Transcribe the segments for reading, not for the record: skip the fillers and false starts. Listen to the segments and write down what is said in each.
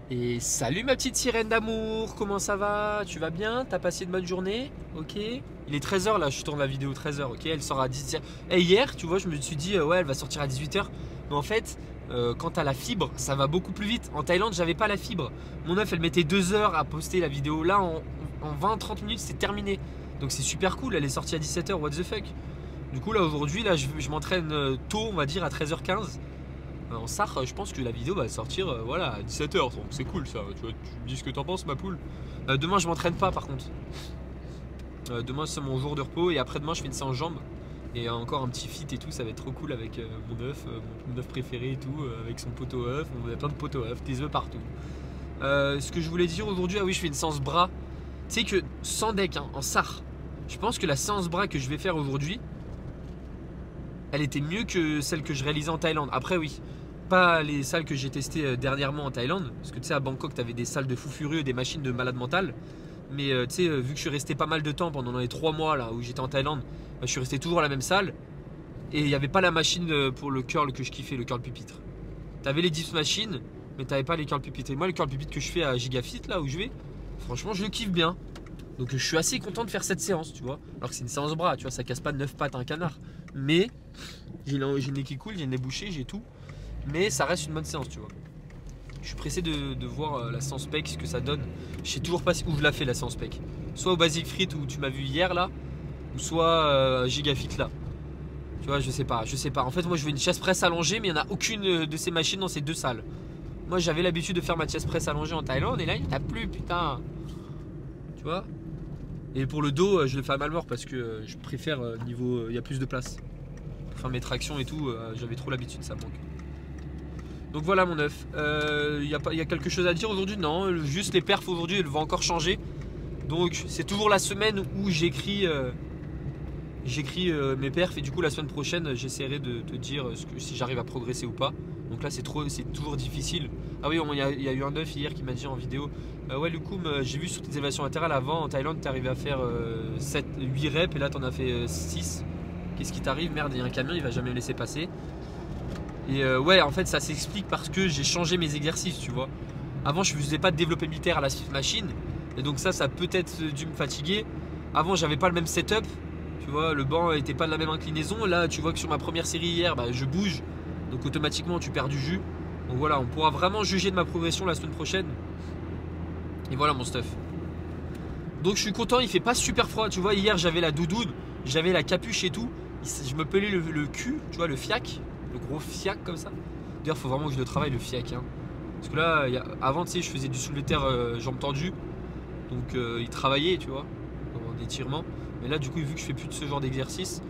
Et salut ma petite sirène d'amour, comment ça va? Tu vas bien? T'as passé une bonne journée? Ok. Il est 13h là, je tourne la vidéo 13h, ok? Elle sort à 18h. Et hier, tu vois, je me suis dit, ouais, elle va sortir à 18h. Mais en fait, quand t'as la fibre, ça va beaucoup plus vite. En Thaïlande, j'avais pas la fibre. Mon meuf, elle mettait 2 heures à poster la vidéo. Là, en 20-30 minutes, c'est terminé. Donc c'est super cool, elle est sortie à 17h, what the fuck? Du coup, là, aujourd'hui, là, je m'entraîne tôt, on va dire, à 13h15. En Sarre, je pense que la vidéo va sortir voilà, à 17h, donc c'est cool ça. Tu me dis ce que t'en penses, ma poule. Demain, je m'entraîne pas par contre. Demain, c'est mon jour de repos et après-demain, je fais une séance jambes. Et encore un petit fit et tout, ça va être trop cool avec mon œuf préféré et tout, avec son poteau œuf. On a plein de poteaux œufs, des œufs partout. Ce que je voulais dire aujourd'hui, ah oui, je fais une séance bras. Tu sais que sans deck, hein, en Sarre, je pense que la séance bras que je vais faire aujourd'hui, elle était mieux que celle que je réalisais en Thaïlande. Après, oui, pas les salles que j'ai testées dernièrement en Thaïlande. Parce que tu sais, à Bangkok, tu avais des salles de fous furieux, des machines de malade mental. Mais tu sais, vu que je suis resté pas mal de temps pendant les 3 mois là où j'étais en Thaïlande, bah, je suis resté toujours à la même salle. Et il n'y avait pas la machine pour le curl que je kiffais, le curl pupitre. Tu avais les dips machines, mais tu n'avais pas les curl pupitres. Et moi, le curl pupitre que je fais à Gigafit, là où je vais, franchement, je le kiffe bien. Donc je suis assez content de faire cette séance, tu vois. Alors que c'est une séance bras, tu vois, ça casse pas 9 pattes à un canard. Mais j'ai le nez qui coule, j'ai le nez bouché, j'ai tout. Mais ça reste une bonne séance, tu vois. Je suis pressé de voir la séance pec, ce que ça donne. Je sais toujours pas où je la fais la séance pec. Soit au Basic Fit où tu m'as vu hier là, ou soit Gigafit là. Tu vois, je sais pas. En fait, moi je veux une chest press allongée, mais il n'y en a aucune de ces machines dans ces 2 salles. Moi j'avais l'habitude de faire ma chest press allongée en Thaïlande et là il n'y en a plus, putain. Tu vois. Et pour le dos, je le fais à Malmort parce que je préfère niveau. Il y a plus de place. Pour faire mes tractions et tout, j'avais trop l'habitude, ça me manque. Donc voilà mon œuf. Il y a quelque chose à dire aujourd'hui? Non, juste les perfs aujourd'hui, elles vont encore changer. Donc c'est toujours la semaine où j'écris mes perfs et du coup la semaine prochaine j'essaierai de te dire si j'arrive à progresser ou pas. Donc là c'est toujours difficile. Ah oui, il y a eu un œuf hier qui m'a dit en vidéo, ouais Lukoum, j'ai vu sur tes élévations latérales avant en Thaïlande tu arrivais à faire 8 reps et là tu en as fait 6. Qu'est-ce qui t'arrive? Merde, il y a un camion, il va jamais me laisser passer. Et ouais, en fait ça s'explique parce que j'ai changé mes exercices, tu vois. Avant je faisais pas de développé militaire à la Swift Machine et donc ça a peut-être dû me fatiguer. Avant j'avais pas le même setup. Tu vois, le banc n'était pas de la même inclinaison. Là, tu vois que sur ma première série hier, bah, je bouge. Donc automatiquement, tu perds du jus. Donc voilà, on pourra vraiment juger de ma progression la semaine prochaine. Et voilà mon stuff. Donc je suis content, il fait pas super froid. Tu vois, hier, j'avais la doudoune, j'avais la capuche et tout. Je me pelais le cul, tu vois, le fiac. Le gros fiac comme ça. D'ailleurs, il faut vraiment que je le travaille, le fiac. Hein. Parce que là, avant, tu sais, je faisais du soulevé de terre jambes tendues. Donc il travaillait, tu vois, en étirement. Mais là, du coup, vu que je fais plus de ce genre d'exercice,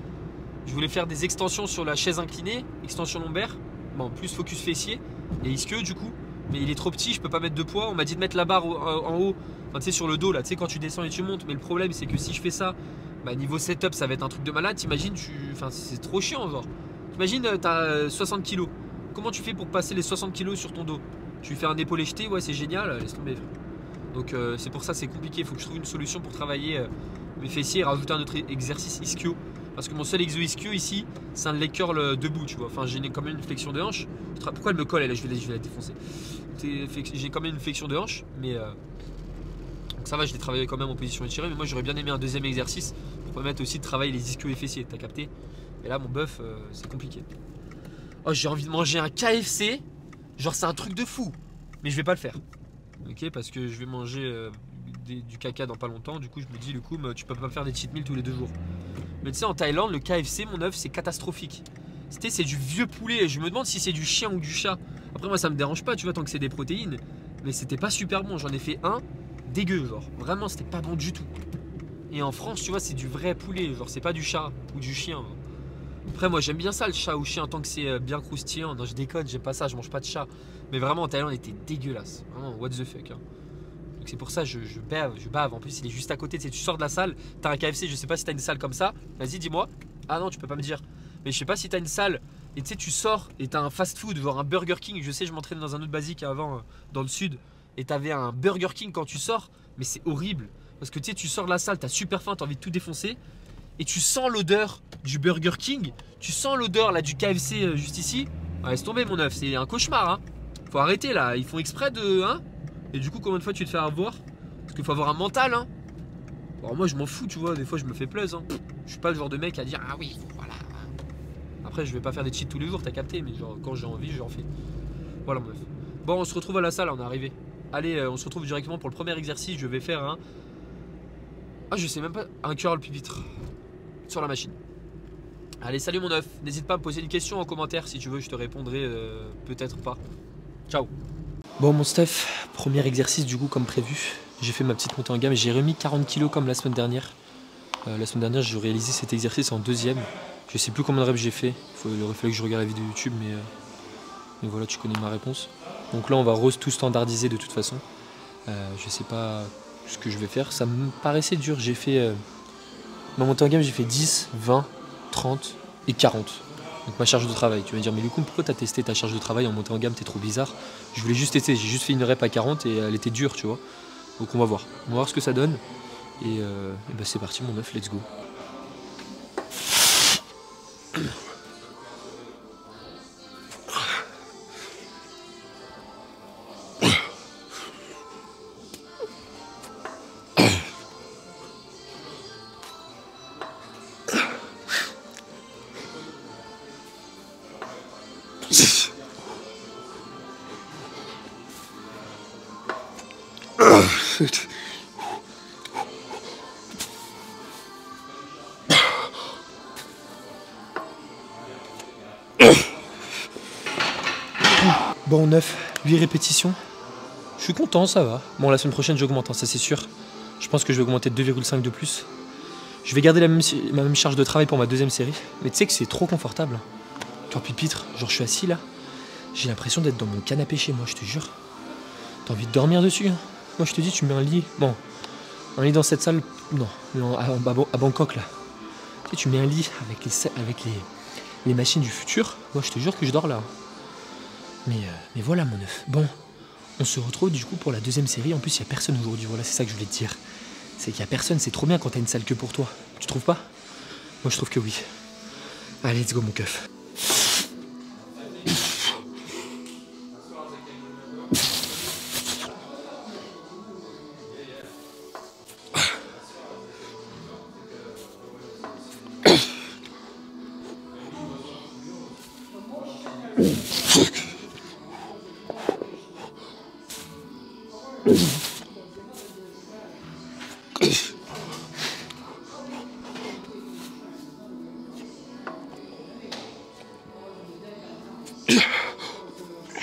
je voulais faire des extensions sur la chaise inclinée, extension lombaire, bon, plus focus fessier et ischio du coup. Mais il est trop petit, je peux pas mettre de poids. On m'a dit de mettre la barre en haut, enfin, tu sais, sur le dos là, tu sais, quand tu descends et tu montes. Mais le problème, c'est que si je fais ça, bah, niveau setup, ça va être un truc de malade. T'imagines, enfin, c'est trop chiant, genre. T'imagines, t'as 60 kilos. Comment tu fais pour passer les 60 kilos sur ton dos? Tu fais un épaulé jeté, ouais, c'est génial, laisse tomber. Donc c'est pour ça, c'est compliqué. Il faut que je trouve une solution pour travailler mes fessiers et rajouter un autre exercice ischio. Parce que mon seul exo ischio ici, c'est un leg curl debout, tu vois. Enfin, j'ai quand même une flexion de hanche. Pourquoi elle me colle, elle? Je vais la défoncer. J'ai quand même une flexion de hanche, mais donc ça va, je l'ai travaillé quand même en position étirée. Mais moi, j'aurais bien aimé un deuxième exercice pour permettre aussi de travailler les ischios et fessiers. T'as capté? Et là, mon bœuf, c'est compliqué. Oh, j'ai envie de manger un KFC. Genre, c'est un truc de fou. Mais je vais pas le faire. Ok, parce que je vais manger du caca dans pas longtemps. Du coup, je me dis, le coup, tu peux pas faire des cheat meals tous les 2 jours. Mais tu sais, en Thaïlande, le KFC, mon œuf, c'est catastrophique. C'est du vieux poulet. Je me demande si c'est du chien ou du chat. Après, moi, ça me dérange pas, tu vois, tant que c'est des protéines. Mais c'était pas super bon. J'en ai fait un dégueu, genre. Vraiment, c'était pas bon du tout. Et en France, tu vois, c'est du vrai poulet. Genre, c'est pas du chat ou du chien. Après, moi, j'aime bien ça, le chat ou chien, tant que c'est bien croustillant. Non, je déconne, j'aime pas ça, je mange pas de chat. Mais vraiment, en Thaïlande, il était dégueulasse. Vraiment, what the fuck. Hein. Donc, c'est pour ça, je bave. En plus, il est juste à côté. Tu sais, tu sors de la salle, t'as un KFC, je sais pas si t'as une salle comme ça. Vas-y, dis-moi. Ah non, tu peux pas me dire. Mais je sais pas si t'as une salle et tu sais, tu sors et t'as un fast food, genre un Burger King. Je sais, je m'entraînais dans un autre basique avant, dans le sud. Et t'avais un Burger King quand tu sors. Mais c'est horrible. Parce que tu sais, tu sors de la salle, t'as super faim, t'as envie de tout défoncer. Et tu sens l'odeur du Burger King, tu sens l'odeur là du KFC juste ici. Ah, laisse tomber mon œuf, c'est un cauchemar hein. Faut arrêter là, ils font exprès de hein. Et du coup, combien de fois tu te fais avoir? Parce qu'il faut avoir un mental, hein. Alors moi, je m'en fous, tu vois, des fois, je me fais plaisir. Hein. Je suis pas le genre de mec à dire, ah oui, voilà. Après, je vais pas faire des cheats tous les jours, t'as capté, mais genre, quand j'ai envie, j'en fais. Voilà, mon meuf. Bon, on se retrouve à la salle, on est arrivé. Allez, on se retrouve directement pour le premier exercice. Je vais faire un... Ah, je sais même pas. Un curl pupitre. Sur la machine. Allez, salut mon œuf. N'hésite pas à me poser une question en commentaire si tu veux, je te répondrai peut-être pas. Ciao. Bon mon Steph, premier exercice du coup comme prévu. J'ai fait ma petite montée en gamme, j'ai remis 40 kilos comme la semaine dernière. La semaine dernière j'ai réalisé cet exercice en deuxième. Je sais plus combien de reps j'ai fait, il aurait fallu que je regarde la vidéo YouTube mais voilà, tu connais ma réponse. Donc là on va tout standardiser de toute façon. Je sais pas ce que je vais faire, ça me paraissait dur. J'ai fait ma montée en gamme, j'ai fait 10, 20, 30 et 40. Donc ma charge de travail. Tu vas me dire, mais Loukoum, pourquoi t'as testé ta charge de travail en montée en gamme? T'es trop bizarre. Je voulais juste tester, j'ai juste fait une rep à 40 et elle était dure, tu vois. Donc on va voir. On va voir ce que ça donne. Et bah c'est parti mon œuf, let's go. Bon, 9, 8 répétitions. Je suis content, ça va. Bon, la semaine prochaine, j'augmente, hein, ça c'est sûr. Je pense que je vais augmenter de 2,5 de plus. Je vais garder ma même charge de travail pour ma deuxième série. Mais tu sais que c'est trop confortable. Genre pupitre, genre je suis assis là. J'ai l'impression d'être dans mon canapé chez moi, je te jure. T'as envie de dormir dessus, hein. Moi je te dis, tu mets un lit. Bon, un lit dans cette salle, non, à Bangkok là. Tu sais, tu mets un lit avec les machines du futur. Moi je te jure que je dors là. Mais voilà mon œuf. Bon, on se retrouve du coup pour la deuxième série. En plus, il n'y a personne aujourd'hui. Voilà, c'est ça que je voulais te dire. C'est qu'il n'y a personne. C'est trop bien quand t'as une salle que pour toi. Tu trouves pas? Moi, je trouve que oui. Allez, let's go, mon keuf.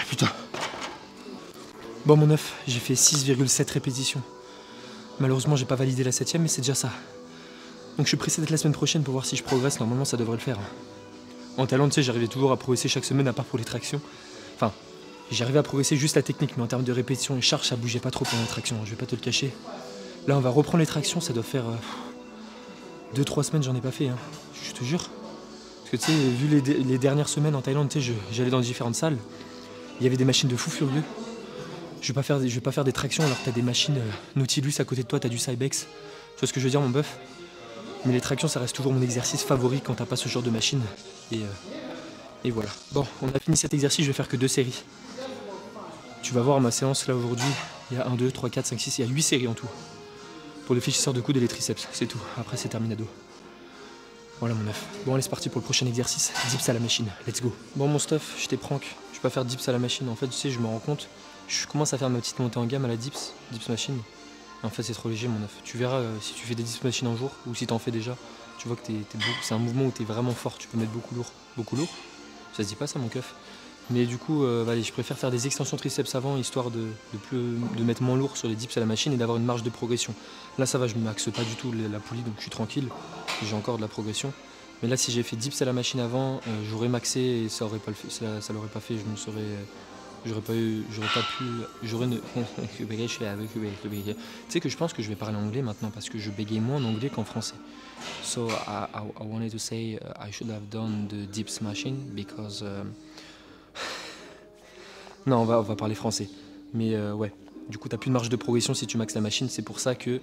Putain. Bon mon œuf, j'ai fait 6,7 répétitions. Malheureusement j'ai pas validé la 7ème, mais c'est déjà ça. Donc je suis pressé d'être la semaine prochaine pour voir si je progresse, normalement ça devrait le faire. En Thaïlande, tu sais, j'arrivais toujours à progresser chaque semaine à part pour les tractions. Enfin, j'arrivais à progresser juste la technique, mais en termes de répétition et charge, ça bougeait pas trop pendant les tractions, je vais pas te le cacher. Là on va reprendre les tractions, ça doit faire 2-3 semaines j'en ai pas fait, hein. Je te jure. Parce que tu sais, vu les dernières semaines en Thaïlande, tu sais, j'allais dans différentes salles. Il y avait des machines de fou furieux. Je vais pas faire des tractions alors que t'as des machines Nautilus à côté de toi, t'as du Cybex. Tu vois ce que je veux dire mon bœuf? Mais les tractions ça reste toujours mon exercice favori quand t'as pas ce genre de machine. Et voilà. Bon, on a fini cet exercice, je vais faire que 2 séries. Tu vas voir ma séance là aujourd'hui, il y a 1, 2, 3, 4, 5, 6, il y a 8 séries en tout. Pour les fléchisseurs de coudes et les triceps, c'est tout. Après c'est terminado. Voilà mon œuf. Bon allez c'est parti pour le prochain exercice, dips à la machine, let's go. Bon mon stuff, je t'ai prank, je vais pas faire dips à la machine, en fait tu sais je me rends compte, je commence à faire ma petite montée en gamme à la dips machine. En fait c'est trop léger mon œuf. Tu verras si tu fais des dips machine un jour, ou si t'en fais déjà, tu vois que c'est un mouvement où t'es vraiment fort, tu peux mettre beaucoup lourd. Beaucoup lourd? Ça se dit pas ça mon keuf. Mais du coup, allez, je préfère faire des extensions triceps avant, histoire de mettre moins lourd sur les dips à la machine et d'avoir une marge de progression. Là ça va, je ne maxe pas du tout la poulie, donc je suis tranquille, j'ai encore de la progression. Mais là si j'ai fait dips à la machine avant, j'aurais maxé et ça aurait pas le fait, ça l'aurait pas fait, je me serais... J'aurais pas pu... Tu sais que je pense que je vais parler anglais maintenant parce que je bégaye moins en anglais qu'en français. So I wanted to say I should have done the dips machine because... Non, on va parler français. Mais ouais, Du coup, tu n'as plus de marge de progression si tu maxes la machine. C'est pour ça que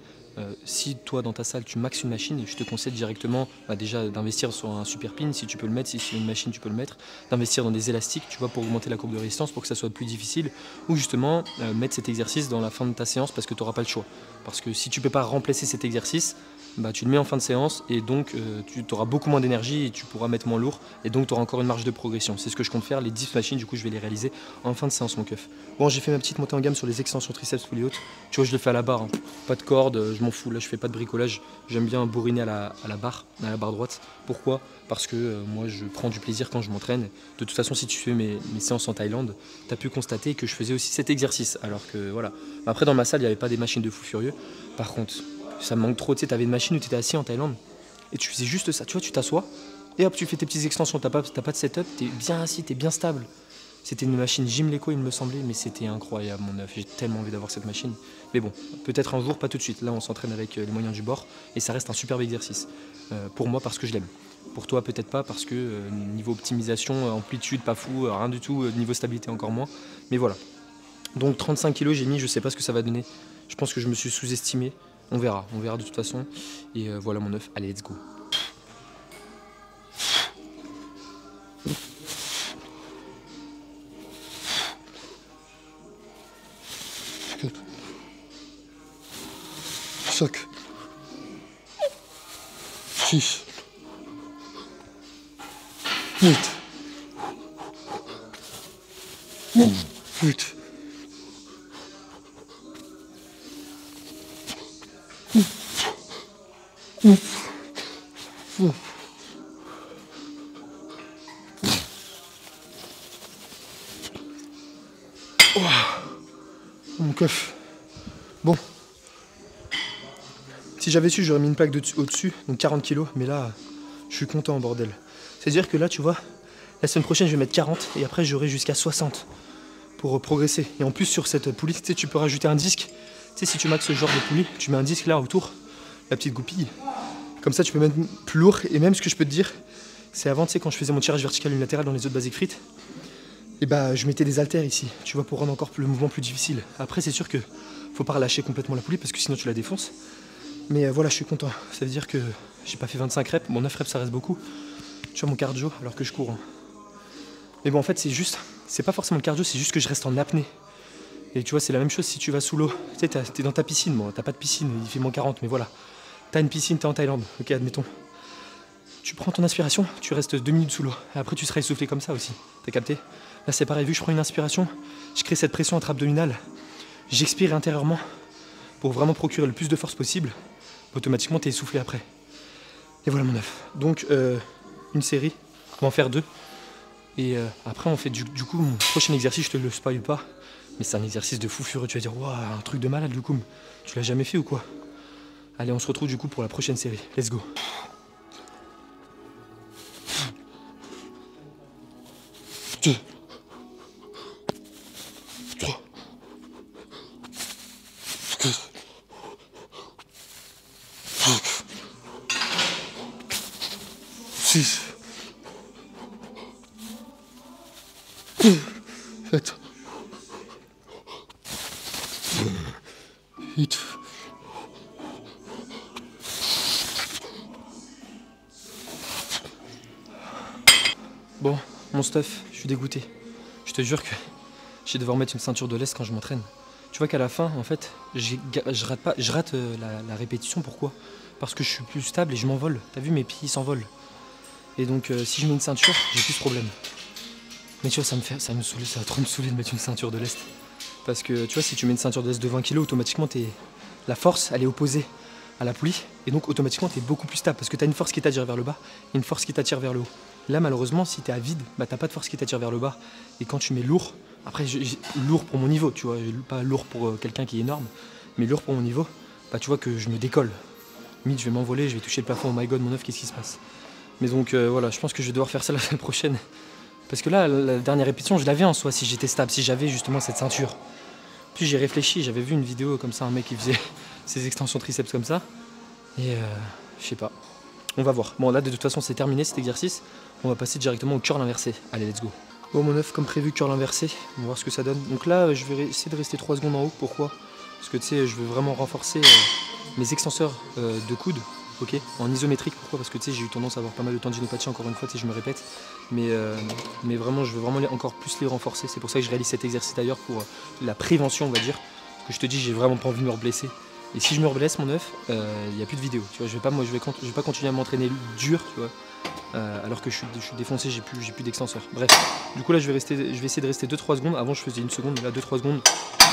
si toi, dans ta salle, tu maxes une machine, je te conseille directement déjà d'investir sur un super pin, si tu peux le mettre, si c'est une machine, tu peux le mettre, d'investir dans des élastiques, tu vois, pour augmenter la courbe de résistance, pour que ça soit plus difficile, ou justement mettre cet exercice dans la fin de ta séance parce que tu n'auras pas le choix. Parce que si tu ne peux pas remplacer cet exercice, tu le mets en fin de séance et donc tu auras beaucoup moins d'énergie et tu pourras mettre moins lourd et donc tu auras encore une marge de progression. C'est ce que je compte faire, les 10 machines, du coup je vais les réaliser en fin de séance mon keuf. Bon, j'ai fait ma petite montée en gamme sur les extensions triceps poulies hautes. Tu vois, je le fais à la barre, hein. Pas de corde, je m'en fous, là je fais pas de bricolage. J'aime bien bourriner à la barre droite. Pourquoi? Parce que moi je prends du plaisir quand je m'entraîne. De toute façon, si tu fais mes séances en Thaïlande, tu as pu constater que je faisais aussi cet exercice. Alors que voilà. Après dans ma salle, il n'y avait pas des machines de fou furieux. Par contre, ça me manque trop, tu sais, t'avais une machine où tu étais assis en Thaïlande et tu faisais juste ça, tu vois, tu t'assois et hop, tu fais tes petites extensions, t'as pas de setup, t'es bien assis, t'es bien stable. C'était une machine Gymleco, il me semblait, mais c'était incroyable mon œuf, j'ai tellement envie d'avoir cette machine. Mais bon, peut-être un jour, pas tout de suite, là on s'entraîne avec les moyens du bord et ça reste un superbe exercice. Pour moi, parce que je l'aime. Pour toi, peut-être pas, parce que niveau optimisation, amplitude, pas fou, rien du tout, niveau stabilité encore moins. Mais voilà. Donc 35 kg j'ai mis, je sais pas ce que ça va donner. Je pense que je me suis sous-estimé. On verra de toute façon. Et voilà mon œuf, allez let's go. Sac. 6. 8. 8. Mon keuf. Bon. Si j'avais su, j'aurais mis une plaque au-dessus, donc 40 kg, mais là, je suis content, bordel. C'est-à-dire que là, tu vois, la semaine prochaine, je vais mettre 40 et après, j'aurai jusqu'à 60 pour progresser. Et en plus, sur cette poulie, tu sais, tu peux rajouter un disque. Tu sais, si tu maxes ce genre de poulie, tu mets un disque là autour, la petite goupille. Comme ça, tu peux mettre plus lourd. Et même, ce que je peux te dire, c'est avant, tu sais, quand je faisais mon tirage vertical unilatéral dans les autres basic frites, et je mettais des haltères ici, tu vois, pour rendre encore le mouvement plus difficile. Après, c'est sûr que faut pas relâcher complètement la poulie parce que sinon tu la défonces. Mais voilà, je suis content. Ça veut dire que j'ai pas fait 25 reps. Bon, 9 reps, ça reste beaucoup. Tu vois, mon cardio, alors que je cours. Hein. Mais bon, en fait, c'est pas forcément le cardio, c'est juste que je reste en apnée. Et tu vois, c'est la même chose si tu vas sous l'eau. Tu sais, t'es dans ta piscine, bon, t'as pas de piscine, il fait moins 40, mais voilà. T'as une piscine, t'es en Thaïlande, ok, admettons. Tu prends ton inspiration, tu restes 2 minutes sous l'eau. Et après, tu seras essoufflé comme ça aussi. T'as capté? Là, c'est pareil, vu que je prends une inspiration, je crée cette pression intra-abdominale. J'expire intérieurement pour vraiment procurer le plus de force possible. Automatiquement, t'es essoufflé après. Et voilà mon œuf. Donc, une série, on va en faire 2. Et après, on fait du coup, mon prochain exercice, je te le spoil pas. Mais c'est un exercice de fou furieux. Tu vas dire, waouh, un truc de malade, du coup. Tu l'as jamais fait ou quoi? Allez, on se retrouve du coup pour la prochaine série. Let's go. Deux. 3. 4. 5. 6. 7. 8. Bon, mon stuff, je suis dégoûté. Je te jure que je vais devoir mettre une ceinture de lest quand je m'entraîne. Tu vois qu'à la fin, en fait, je rate la répétition. Pourquoi? Parce que je suis plus stable et je m'envole. T'as vu, mes pieds s'envolent. Et donc, si je mets une ceinture, j'ai plus ce problème. Mais tu vois, ça va trop me saouler de mettre une ceinture de lest. Parce que tu vois, si tu mets une ceinture de lest de 20 kg, automatiquement, la force, elle est opposée à la poulie. Et donc, automatiquement, tu es beaucoup plus stable. Parce que tu as une force qui t'attire vers le bas et une force qui t'attire vers le haut. Là, malheureusement, si tu es à vide, t'as pas de force qui t'attire vers le bas. Et quand tu mets lourd, après, lourd pour mon niveau, tu vois, pas lourd pour quelqu'un qui est énorme, mais lourd pour mon niveau, tu vois que je me décolle. Limite, je vais m'envoler, je vais toucher le plafond. Oh my god, mon œuf, qu'est-ce qui se passe? Mais donc, voilà, je pense que je vais devoir faire ça la semaine prochaine. Parce que là, la dernière répétition, je l'avais en soi, si j'étais stable, si j'avais justement cette ceinture. Puis j'ai réfléchi, j'avais vu une vidéo comme ça, un mec qui faisait ses extensions triceps comme ça. Et je sais pas. On va voir. Bon, là, de toute façon, c'est terminé cet exercice. On va passer directement au curl inversé. Allez, let's go. Bon mon œuf, comme prévu, curl inversé, on va voir ce que ça donne. Donc là je vais essayer de rester 3 secondes en haut, pourquoi? Parce que tu sais, je veux vraiment renforcer mes extenseurs de coude, ok, en isométrique. Pourquoi? Parce que tu sais, j'ai eu tendance à avoir pas mal de tendinopathie, encore une fois, tu sais, je me répète. Mais vraiment, je veux vraiment encore plus les renforcer. C'est pour ça que je réalise cet exercice d'ailleurs pour la prévention, on va dire. Parce que je te dis, j'ai vraiment pas envie de me reblesser. Et si je me reblesse, mon œuf, il n'y a plus de vidéo. Tu vois, je vais pas continuer à m'entraîner dur, tu vois. Alors que je suis défoncé, j'ai plus d'extenseur. Bref, du coup là je vais essayer de rester 2-3 secondes. Avant je faisais 1 seconde, mais là 2-3 secondes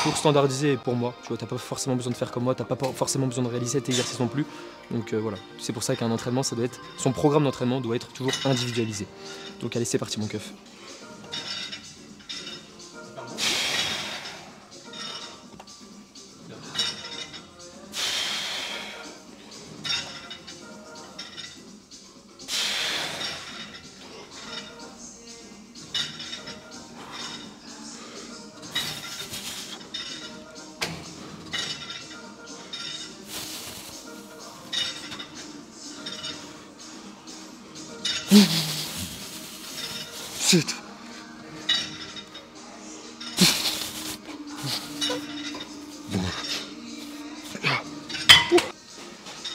pour standardiser pour moi. Tu vois, t'as pas forcément besoin de faire comme moi, t'as pas forcément besoin de réaliser cet exercice non plus. Donc voilà, c'est pour ça qu'un entraînement, son programme d'entraînement doit être toujours individualisé. Donc allez, c'est parti mon keuf. Shit.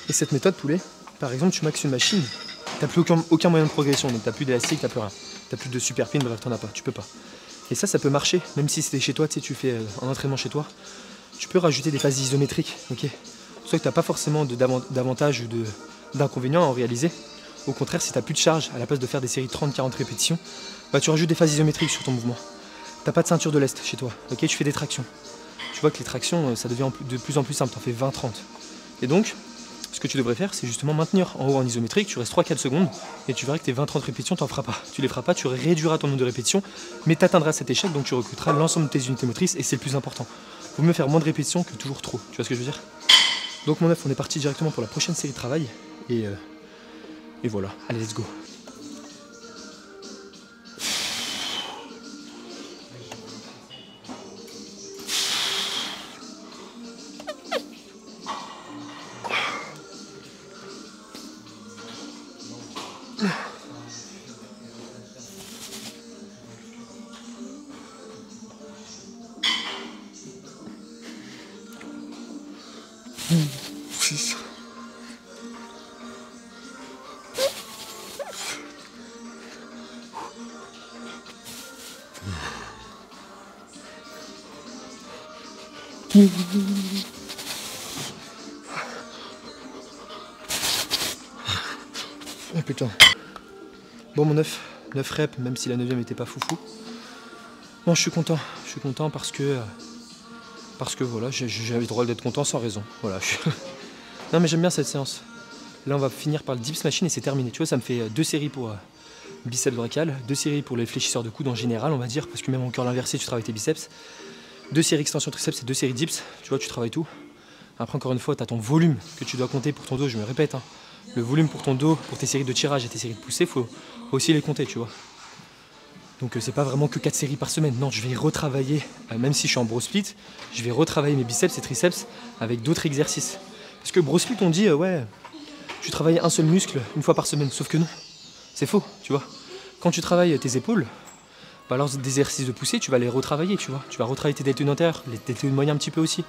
Et cette méthode poulet, par exemple tu maxes une machine, t'as plus aucun moyen de progression, donc t'as plus d'élastique, t'as plus rien, t'as plus de super pin, bref t'en as pas, tu peux pas. Et ça peut marcher, même si c'était chez toi, tu sais, tu fais un entraînement chez toi, tu peux rajouter des phases isométriques, ok. Soit que t'as pas forcément d'avantage ou d'inconvénients à en réaliser. Au contraire, si tu n'as plus de charge, à la place de faire des séries de 30-40 répétitions, bah tu rajoutes des phases isométriques sur ton mouvement. T'as pas de ceinture de lest chez toi, ok, tu fais des tractions. Tu vois que les tractions, ça devient de plus en plus simple, tu en fais 20-30. Et donc, ce que tu devrais faire, c'est justement maintenir en haut en isométrique, tu restes 3-4 secondes, et tu verras que tes 20-30 répétitions, tu n'en feras pas. Tu les feras pas, tu réduiras ton nombre de répétitions, mais tu atteindras cet échec, donc tu recruteras l'ensemble de tes unités motrices, et c'est le plus important. Vaut mieux faire moins de répétitions que toujours trop, tu vois ce que je veux dire? Donc mon œuf, on est parti directement pour la prochaine série de travail, et voilà, allez, let's go. Oh putain. Bon mon 9 reps, même si la 9ème était pas foufou. Bon, je suis content parce que voilà, j'avais le droit d'être content sans raison. Voilà. Non mais j'aime bien cette séance. Là on va finir par le dips machine et c'est terminé. Tu vois, ça me fait 2 séries pour biceps brachial, 2 séries pour les fléchisseurs de coude en général, on va dire, parce que même en curl inversé tu travailles tes biceps. 2 séries extension triceps et 2 séries dips, tu vois, tu travailles tout. Après encore une fois, tu as ton volume que tu dois compter pour ton dos, je me répète. Hein. Le volume pour ton dos, pour tes séries de tirage et tes séries de poussée, faut aussi les compter, tu vois. Donc c'est pas vraiment que 4 séries par semaine, non, je vais retravailler, même si je suis en bro split, je vais retravailler mes biceps et triceps avec d'autres exercices. Parce que bro split on dit, ouais, tu travailles un seul muscle une fois par semaine, sauf que non, c'est faux, tu vois. Quand tu travailles tes épaules, bah alors des exercices de poussée, tu vas les retravailler, tu vois. Tu vas retravailler tes deltoïdes antérieurs, les deltoïdes moyens un petit peu aussi.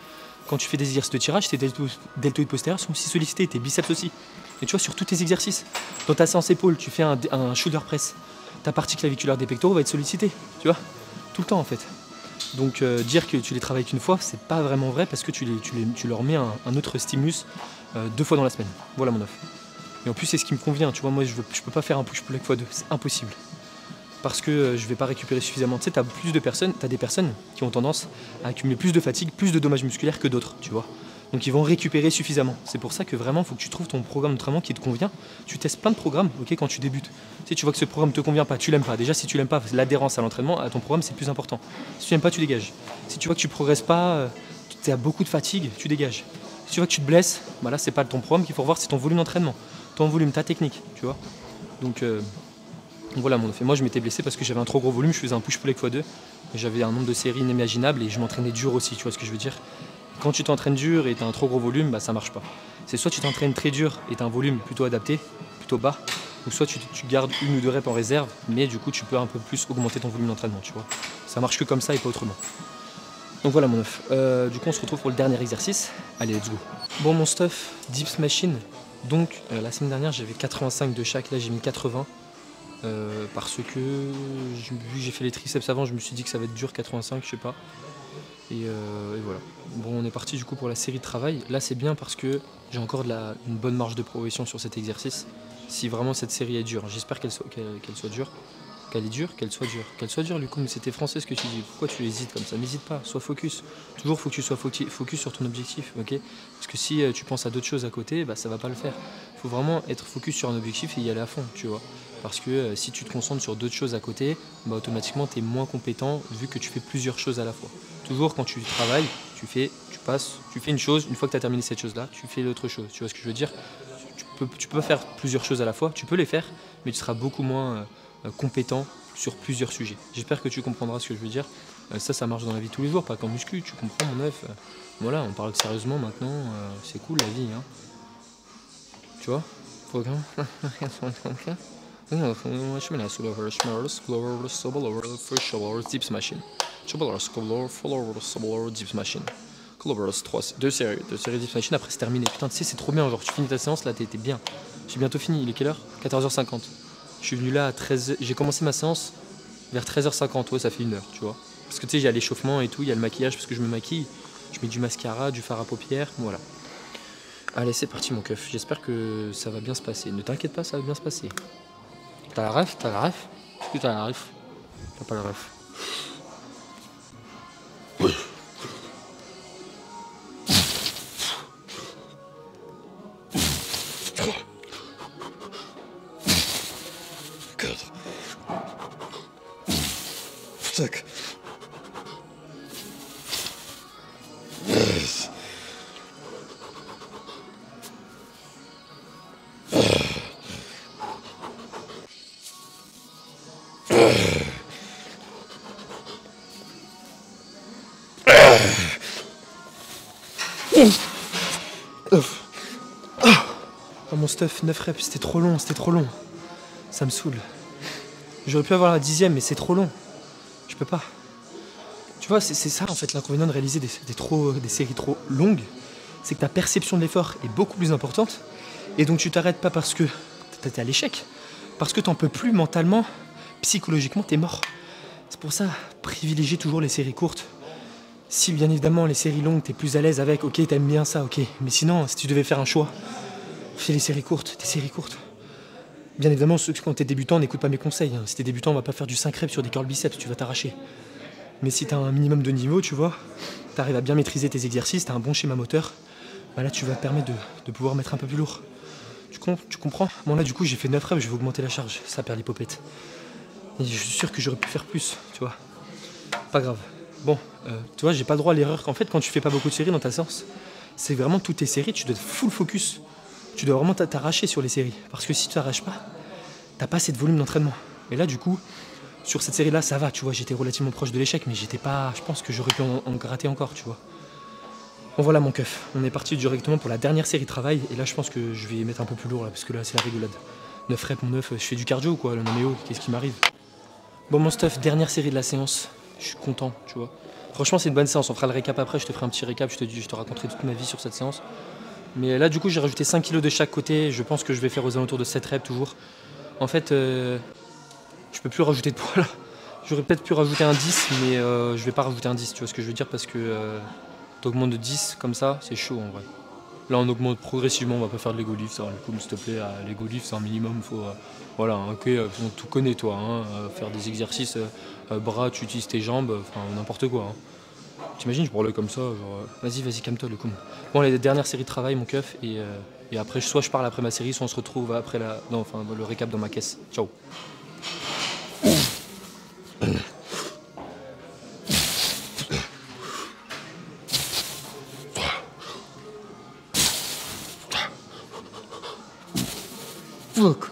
Quand tu fais des exercices de tirage, tes deltoïdes postérieurs sont aussi sollicités, tes biceps aussi. Et tu vois, sur tous tes exercices, dans ta séance épaule, tu fais un shoulder press, ta partie claviculaire des pectoraux va être sollicitée, tu vois, tout le temps en fait. Donc dire que tu les travailles qu'une fois, c'est pas vraiment vrai parce que tu leur mets un autre stimulus 2 fois dans la semaine. Voilà mon œuf. Et en plus c'est ce qui me convient, tu vois, moi je peux pas faire un push-pull leg x2, c'est impossible. Parce que je vais pas récupérer suffisamment. Tu sais, t'as des personnes qui ont tendance à accumuler plus de fatigue, plus de dommages musculaires que d'autres, tu vois. Donc ils vont récupérer suffisamment. C'est pour ça que vraiment, il faut que tu trouves ton programme d'entraînement qui te convient. Tu testes plein de programmes, ok, quand tu débutes. Tu sais, tu vois que ce programme te convient pas, tu l'aimes pas. Déjà, si tu l'aimes pas, l'adhérence à l'entraînement, à ton programme, c'est le plus important. Si tu n'aimes pas, tu dégages. Si tu vois que tu progresses pas, tu as beaucoup de fatigue, tu dégages. Si tu vois que tu te blesses, bah là, c'est pas ton programme qu'il faut revoir, c'est ton volume d'entraînement. Ton volume, ta technique, tu vois. Donc voilà, mon effet. Moi, je m'étais blessé parce que j'avais un trop gros volume, je faisais un push-pull leg x2. J'avais un nombre de séries inimaginable et je m'entraînais dur aussi, tu vois ce que je veux dire. Quand tu t'entraînes dur et tu as un trop gros volume, bah ça marche pas. C'est soit tu t'entraînes très dur et tu as un volume plutôt adapté, plutôt bas, Donc soit tu gardes 1 ou 2 reps en réserve, mais du coup tu peux un peu plus augmenter ton volume d'entraînement, tu vois. Ça marche que comme ça et pas autrement. Donc voilà mon œuf. Du coup on se retrouve pour le dernier exercice. Allez, let's go. Bon mon stuff, dips machine. Donc la semaine dernière j'avais 85 de chaque, là j'ai mis 80. Parce que vu que j'ai fait les triceps avant, je me suis dit que ça va être dur 85, je sais pas. Et voilà. Bon, on est parti du coup pour la série de travail. Là c'est bien parce que j'ai encore une bonne marge de progression sur cet exercice. Si vraiment cette série est dure, j'espère qu'elle soit dure. Qu'elle est dure, qu'elle soit dure. Qu'elle soit dure, Lucas, mais c'était français ce que tu dis. Pourquoi tu hésites comme ça? N'hésite pas, sois focus. Toujours faut que tu sois focus sur ton objectif, ok? Parce que si tu penses à d'autres choses à côté, bah ça va pas le faire. Il faut vraiment être focus sur un objectif et y aller à fond, tu vois. Parce que si tu te concentres sur d'autres choses à côté, bah automatiquement tu es moins compétent vu que tu fais plusieurs choses à la fois. Toujours quand tu travailles, tu fais une chose, une fois que tu as terminé cette chose-là, tu fais l'autre chose. Tu vois ce que je veux dire? Tu peux faire plusieurs choses à la fois, tu peux les faire, mais tu seras beaucoup moins compétent sur plusieurs sujets. J'espère que tu comprendras ce que je veux dire. Ça marche dans la vie tous les jours, pas qu'en muscu, tu comprends mon œuf. Voilà, on parle sérieusement maintenant, c'est cool la vie. Hein. Tu vois? Dips machine. Dips machine. 2 séries dips machine, après c'est terminé. Putain, tu sais, c'est trop bien. Genre, tu finis ta séance, là, t'es bien. J'ai bientôt fini. Il est quelle heure? 14h50. Je suis venu là à 13h. J'ai commencé ma séance vers 13h50. Ouais, ça fait 1 heure, tu vois. Parce que tu sais, il y a l'échauffement et tout, il y a le maquillage parce que je me maquille. Je mets du mascara, du fard à paupières, voilà. Allez, c'est parti, mon keuf. J'espère que ça va bien se passer. Ne t'inquiète pas, ça va bien se passer. T'as la ref? Est-ce que t'as la ref? T'as pas la ref? Oui. Tac. Yes. Oh, mon stuff, 9 reps, c'était trop long. Ça me saoule. J'aurais pu avoir la 10e, mais c'est trop long. Je peux pas. Tu vois, c'est ça en fait l'inconvénient de réaliser des séries trop longues. C'est que ta perception de l'effort est beaucoup plus importante. Et donc tu t'arrêtes pas parce que t'es à l'échec. Parce que t'en peux plus mentalement, psychologiquement, t'es mort. C'est pour ça, privilégier toujours les séries courtes. Si bien évidemment les séries longues, t'es plus à l'aise avec, ok, t'aimes bien ça, ok. Mais sinon, si tu devais faire un choix, fais les séries courtes, des séries courtes. Bien évidemment, quand t'es débutant, n'écoute pas mes conseils. Si t'es débutant, on va pas faire du 5 reps sur des curls biceps, tu vas t'arracher. Mais si t'as un minimum de niveau, tu vois, t'arrives à bien maîtriser tes exercices, t'as un bon schéma moteur, bah là tu vas te permettre de pouvoir mettre un peu plus lourd. Tu comprends? Bon là du coup j'ai fait 9 reps, je vais augmenter la charge, ça perd les popettes. Et je suis sûr que j'aurais pu faire plus, tu vois. Pas grave. Bon, tu vois, j'ai pas le droit à l'erreur. En fait, quand tu fais pas beaucoup de séries dans ta séance, c'est vraiment toutes tes séries, tu dois être full focus. Tu dois vraiment t'arracher sur les séries. Parce que si tu t'arraches pas, t'as pas assez de volume d'entraînement. Et là, du coup, sur cette série-là, ça va, tu vois, j'étais relativement proche de l'échec, mais j'étais pas. Je pense que j'aurais pu en gratter encore, tu vois. Bon, voilà mon keuf. On est parti directement pour la dernière série de travail. Et là, je pense que je vais mettre un peu plus lourd, là, parce que là, c'est la rigolade. 9 reps, mon 9, je fais du cardio ou quoi? Non, mais oh, qu'est-ce qui m'arrive? Bon, mon stuff, dernière série de la séance. Je suis content, tu vois. Franchement, c'est une bonne séance. On fera le récap après. Je te ferai un petit récap. Je te raconterai toute ma vie sur cette séance. Mais là, du coup, j'ai rajouté 5 kg de chaque côté. Je pense que je vais faire aux alentours de 7 reps toujours. En fait, je peux plus rajouter de poids là. J'aurais peut-être pu rajouter un 10, mais je vais pas rajouter un 10. Tu vois ce que je veux dire? Parce que t'augmentes de 10 comme ça, c'est chaud en vrai. Là, on augmente progressivement. On va pas faire de l'ego lift. Ça, s'il te plaît, l'ego lift, c'est un minimum. Faut, voilà, ok, on tout connaît, toi. Hein, faire des exercices bras, tu utilises tes jambes, enfin n'importe quoi. Hein. T'imagines, je parle comme ça, genre, vas-y, calme-toi, le con. Bon, les dernières séries de travail, mon keuf, et après, soit je parle après ma série, soit on se retrouve après le récap dans ma caisse. Ciao. Fuck.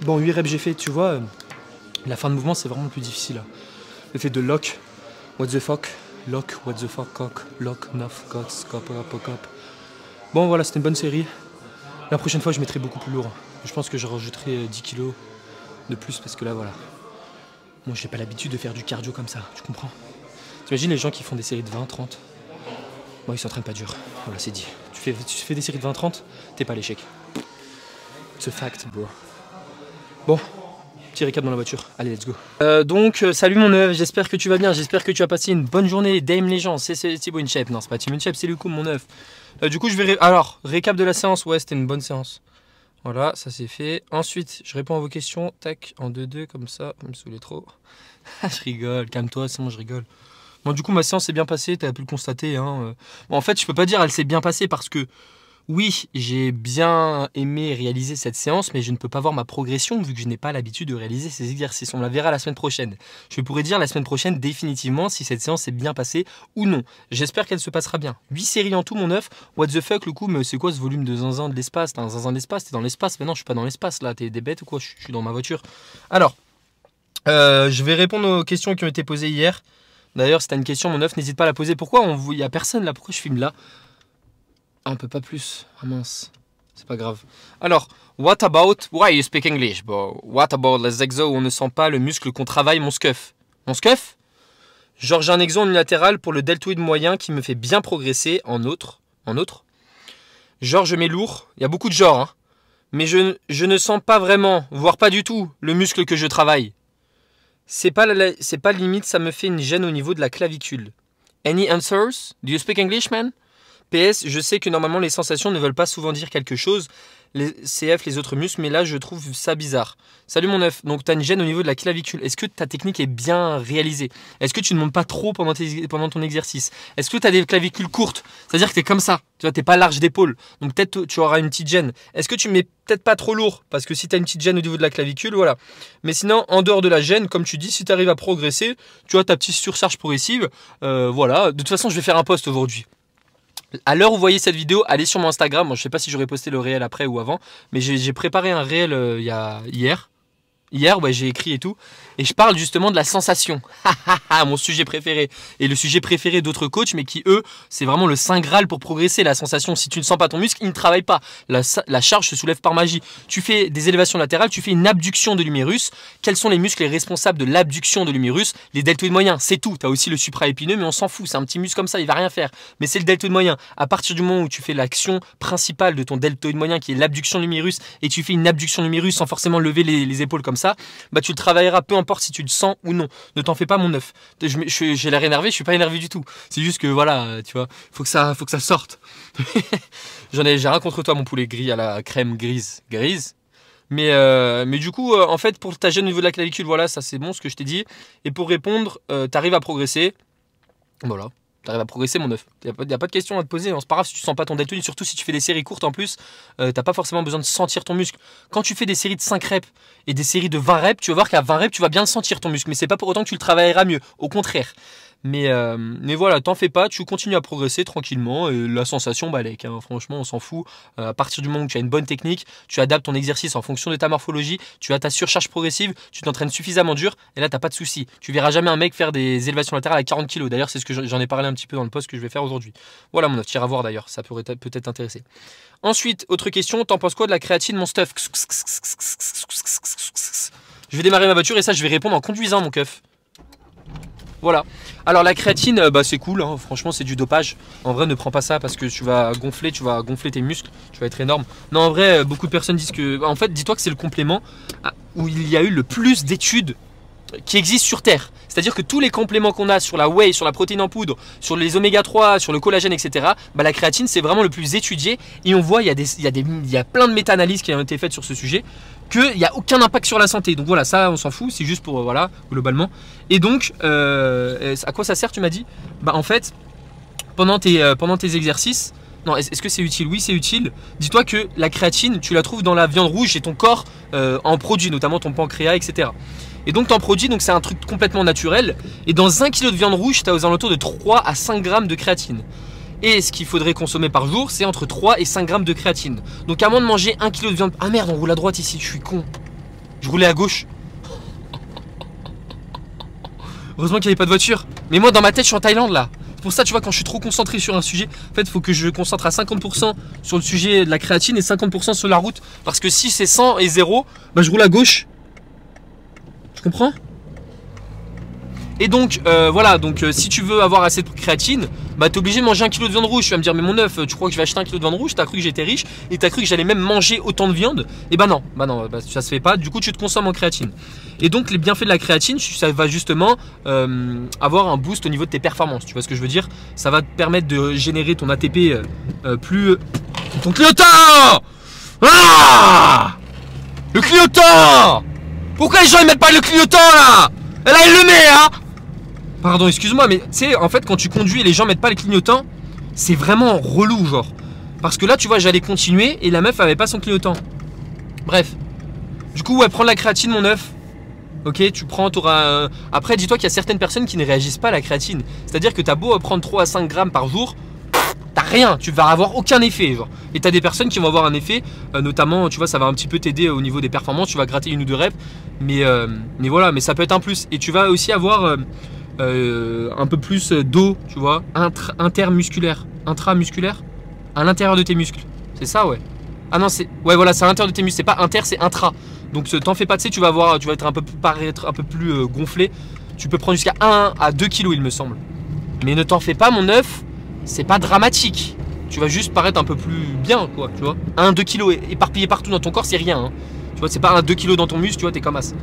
Bon, 8 reps j'ai fait, tu vois, la fin de mouvement c'est vraiment le plus difficile. Là. Le fait de lock, what the fuck, lock, what the fuck, cock, lock, nuff, cock, scop, up. Bon voilà, c'était une bonne série. La prochaine fois je mettrai beaucoup plus lourd. Je pense que je rajouterai 10 kilos de plus parce que là voilà. Moi j'ai pas l'habitude de faire du cardio comme ça, tu comprends? T'imagines les gens qui font des séries de 20, 30? Moi ils s'entraînent pas dur, voilà c'est dit. Tu fais des séries de 20, 30, t'es pas à l'échec. It's a fact, bro. Bon, petit récap dans la voiture, allez let's go. Salut mon œuf, j'espère que tu vas bien, j'espère que tu as passé une bonne journée. Dame Legend, c'est Thibaut InShape, non c'est pas Thibaut InShape, c'est Lucou mon œuf. Du coup je vais... Alors, récap de la séance, ouais c'était une bonne séance. Voilà, ça c'est fait. Ensuite, je réponds à vos questions, tac, en 2-2 comme ça, vous me saoulez trop. Je rigole, calme-toi, c'est bon je rigole. Bon du coup ma séance s'est bien passée, tu as pu le constater. Hein. Bon, en fait je peux pas dire elle s'est bien passée parce que... Oui, j'ai bien aimé réaliser cette séance, mais je ne peux pas voir ma progression vu que je n'ai pas l'habitude de réaliser ces exercices. On la verra la semaine prochaine. Je pourrais dire la semaine prochaine définitivement si cette séance s'est bien passée ou non. J'espère qu'elle se passera bien. 8 séries en tout, mon œuf. What the fuck, le coup, mais c'est quoi ce volume de zinzin de l'espace? T'as un zinzin de l'espace? T'es dans l'espace? Mais non, je suis pas dans l'espace là. T'es des bêtes ou quoi? Je suis dans ma voiture. Alors, je vais répondre aux questions qui ont été posées hier. D'ailleurs, si t'as une question, mon œuf, n'hésite pas à la poser. Pourquoi il y a personne là? Pourquoi je filme là? Un peu pas plus. Ah mince. C'est pas grave. Alors, what about... Why you speak English, bro? What about les exos où on ne sent pas le muscle qu'on travaille, mon scuff? Mon scuff? Genre, j'ai un exo unilatéral pour le deltoïde moyen qui me fait bien progresser en autre. Genre, je mets lourd. Il y a beaucoup de genres, hein. Mais je ne sens pas vraiment, voire pas du tout, le muscle que je travaille. C'est pas limite, ça me fait une gêne au niveau de la clavicule. Any answers? Do you speak English, man? PS, je sais que normalement les sensations ne veulent pas souvent dire quelque chose, les CF, les autres muscles, mais là je trouve ça bizarre. Salut mon œuf, donc tu as une gêne au niveau de la clavicule. Est-ce que ta technique est bien réalisée? Est-ce que tu ne montes pas trop pendant ton exercice? Est-ce que tu as des clavicules courtes? C'est-à-dire que tu es comme ça, tu vois, tu n'es pas large d'épaule, donc peut-être tu auras une petite gêne. Est-ce que tu mets peut-être pas trop lourd? Parce que si tu as une petite gêne au niveau de la clavicule, voilà. Mais sinon, en dehors de la gêne, comme tu dis, si tu arrives à progresser, tu as ta petite surcharge progressive, voilà. De toute façon, je vais faire un post aujourd'hui. À l'heure où vous voyez cette vidéo, allez sur mon Instagram. Bon, je ne sais pas si j'aurais posté le réel après ou avant, mais j'ai préparé un réel hier. Hier, ouais, j'ai écrit et tout. Et je parle justement de la sensation. Mon sujet préféré. Et le sujet préféré d'autres coachs, mais qui, eux, c'est vraiment le saint graal pour progresser. La sensation, si tu ne sens pas ton muscle, il ne travaille pas. La charge se soulève par magie. Tu fais des élévations latérales, tu fais une abduction de l'humérus. Quels sont les muscles les responsables de l'abduction de l'humérus? Les deltoïdes moyens, c'est tout. Tu as aussi le supraépineux, mais on s'en fout. C'est un petit muscle comme ça, il va rien faire. Mais c'est le deltoïde moyen. À partir du moment où tu fais l'action principale de ton deltoïde moyen, qui est l'abduction de l'humérus, et tu fais une abduction de l'humérus sans forcément lever les épaules comme ça, bah tu le travailleras peu importe si tu le sens ou non. Ne t'en fais pas mon œuf. J'ai l'air énervé, je suis pas énervé du tout. C'est juste que voilà, tu vois, faut que ça sorte. J'ai rien contre toi mon poulet gris à la crème grise. Mais du coup, en fait, pour ta gêne au niveau de la clavicule, voilà, ça c'est bon ce que je t'ai dit. Et pour répondre, tu arrives à progresser. Voilà. Tu arrives à progresser mon œuf. Il n'y a pas de question à te poser. C'est pas grave si tu sens pas ton deltoïde, surtout si tu fais des séries courtes en plus, tu n'as pas forcément besoin de sentir ton muscle. Quand tu fais des séries de 5 reps et des séries de 20 reps, tu vas voir qu'à 20 reps, tu vas bien le sentir ton muscle. Mais c'est pas pour autant que tu le travailleras mieux. Au contraire. Mais voilà, t'en fais pas, tu continues à progresser tranquillement. Et la sensation, balèque, hein, franchement, on s'en fout. À partir du moment où tu as une bonne technique, tu adaptes ton exercice en fonction de ta morphologie, tu as ta surcharge progressive, tu t'entraînes suffisamment dur, et là, t'as pas de souci. Tu verras jamais un mec faire des élévations latérales à 40 kg. D'ailleurs, c'est ce que j'en ai parlé un petit peu dans le post que je vais faire aujourd'hui. Voilà, mon œuf, tu iras voir d'ailleurs, ça pourrait peut-être t'intéresser. Ensuite, autre question, t'en penses quoi de la créatine, mon stuff? Je vais démarrer ma voiture et ça, je vais répondre en conduisant, mon keuf. Voilà. Alors la créatine, bah, c'est cool, hein. Franchement c'est du dopage. En vrai ne prends pas ça parce que tu vas gonfler tes muscles, tu vas être énorme. Non en vrai beaucoup de personnes disent que... En fait dis-toi que c'est le complément où il y a eu le plus d'études qui existent sur Terre. C'est-à-dire que tous les compléments qu'on a sur la whey, sur la protéine en poudre, sur les oméga 3, sur le collagène, etc. Bah, la créatine c'est vraiment le plus étudié. Et on voit il y a plein de méta-analyses qui ont été faites sur ce sujet, qu'il n'y a aucun impact sur la santé. Donc voilà, ça on s'en fout, c'est juste pour, voilà, globalement. Et donc, à quoi ça sert tu m'as dit? Bah en fait, pendant tes exercices, non, est-ce que c'est utile? Oui, c'est utile. Dis-toi que la créatine, tu la trouves dans la viande rouge et ton corps en produit, notamment ton pancréas, etc. Et donc t'en produis, donc c'est un truc complètement naturel. Et dans 1 kg de viande rouge, tu as aux alentours de 3 à 5 grammes de créatine. Et ce qu'il faudrait consommer par jour, c'est entre 3 et 5 grammes de créatine. Donc à moins de manger 1 kg de viande... Ah merde, on roule à droite ici, je suis con. Je roulais à gauche. Heureusement qu'il n'y avait pas de voiture. Mais moi dans ma tête je suis en Thaïlande là. C'est pour ça tu vois quand je suis trop concentré sur un sujet, en fait il faut que je me concentre à 50% sur le sujet de la créatine et 50% sur la route. Parce que si c'est 100 et 0, bah je roule à gauche. Tu comprends? Et donc voilà, donc si tu veux avoir assez de créatine, bah t'es obligé de manger 1 kg de viande rouge. Tu vas me dire mais mon œuf, tu crois que je vais acheter 1 kg de viande rouge? T'as cru que j'étais riche et t'as cru que j'allais même manger autant de viande? Et bah non, ça se fait pas, du coup tu te consommes en créatine. Et donc les bienfaits de la créatine, ça va justement avoir un boost au niveau de tes performances. Tu vois ce que je veux dire? Ça va te permettre de générer ton ATP plus... Ton clignotant! Ah! Le clignotant! Pourquoi les gens ils mettent pas le clignotant là? Et là il le met hein. Pardon, excuse-moi, mais tu sais, en fait, quand tu conduis et les gens mettent pas les clignotants, c'est vraiment relou, genre. Parce que là, tu vois, j'allais continuer et la meuf avait pas son clignotant. Bref. Du coup, ouais, prendre la créatine, mon œuf. Ok, tu prends, t'auras. Après, dis-toi qu'il y a certaines personnes qui ne réagissent pas à la créatine. C'est-à-dire que t'as beau prendre 3 à 5 grammes par jour, t'as rien, tu vas avoir aucun effet, genre. Et t'as des personnes qui vont avoir un effet, notamment, tu vois, ça va un petit peu t'aider au niveau des performances, tu vas gratter 1 ou 2 reps, mais voilà, mais ça peut être un plus. Et tu vas aussi avoir. Un peu plus d'eau, tu vois, intermusculaire, intramusculaire, à l'intérieur de tes muscles. C'est ça, ouais. Ah non, c'est. Ouais, voilà, c'est à l'intérieur de tes muscles, c'est pas inter, c'est intra. Donc t'en fais pas, tu sais, tu vas être paraître un peu plus gonflé. Tu peux prendre jusqu'à 1 à 2 kilos, il me semble. Mais ne t'en fais pas, mon œuf, c'est pas dramatique. Tu vas juste paraître un peu plus bien, quoi, tu vois. 1-2 kilos éparpillés partout dans ton corps, c'est rien, hein. Tu vois, c'est pas 1-2 kilos dans ton muscle, tu vois, t'es comme as.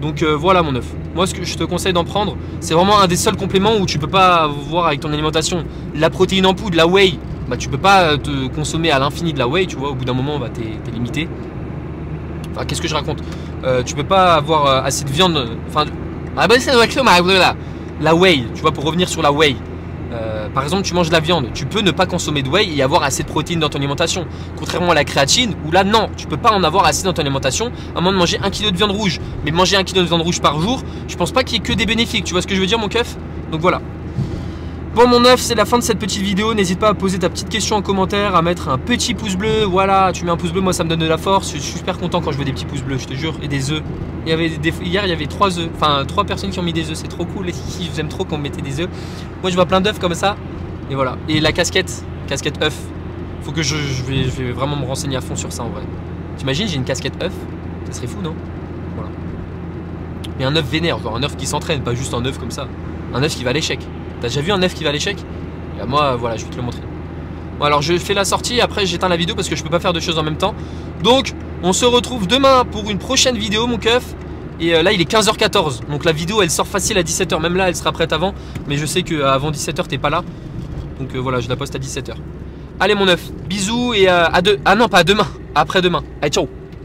Donc voilà mon œuf. Moi ce que je te conseille d'en prendre, c'est vraiment un des seuls compléments où tu peux pas avoir avec ton alimentation la protéine en poudre, la whey. Bah tu peux pas te consommer à l'infini de la whey, tu vois, au bout d'un moment bah, t'es limité. Enfin qu'est-ce que je raconte, tu peux pas avoir assez de viande. Enfin la whey, tu vois, pour revenir sur la whey. Par exemple, tu manges de la viande, tu peux ne pas consommer de whey et avoir assez de protéines dans ton alimentation. Contrairement à la créatine, où là, non, tu peux pas en avoir assez dans ton alimentation, à moins de manger 1 kg de viande rouge. Mais manger 1 kg de viande rouge par jour, je pense pas qu'il y ait que des bénéfices. Tu vois ce que je veux dire, mon keuf? Donc voilà. Bon, mon œuf, c'est la fin de cette petite vidéo. N'hésite pas à poser ta petite question en commentaire, à mettre un petit pouce bleu. Voilà, tu mets un pouce bleu, moi ça me donne de la force. Je suis super content quand je vois des petits pouces bleus, je te jure. Et des œufs. Hier, il y avait 3 œufs. Enfin, 3 personnes qui ont mis des œufs. C'est trop cool. Je aime trop quand on mettait des œufs. Moi, je vois plein d'œufs comme ça. Et voilà. Et la casquette œuf. Faut que je vais vraiment me renseigner à fond sur ça en vrai. T'imagines, j'ai une casquette œuf. Ça serait fou, non? Voilà. Mais un œuf vénère, genre un œuf qui s'entraîne, pas juste un œuf comme ça. Un œuf qui va à l'échec. T'as déjà vu un œuf qui va à l'échec? Moi, voilà, je vais te le montrer. Bon, alors je fais la sortie, après j'éteins la vidéo parce que je peux pas faire deux choses en même temps. Donc, on se retrouve demain pour une prochaine vidéo, mon keuf. Et là, il est 15h14. Donc la vidéo, elle sort facile à 17h. Même là, elle sera prête avant. Mais je sais qu'avant 17h, t'es pas là. Donc voilà, je la poste à 17h. Allez, mon œuf, bisous et à deux. Ah non, pas à demain, après demain. Allez, ciao.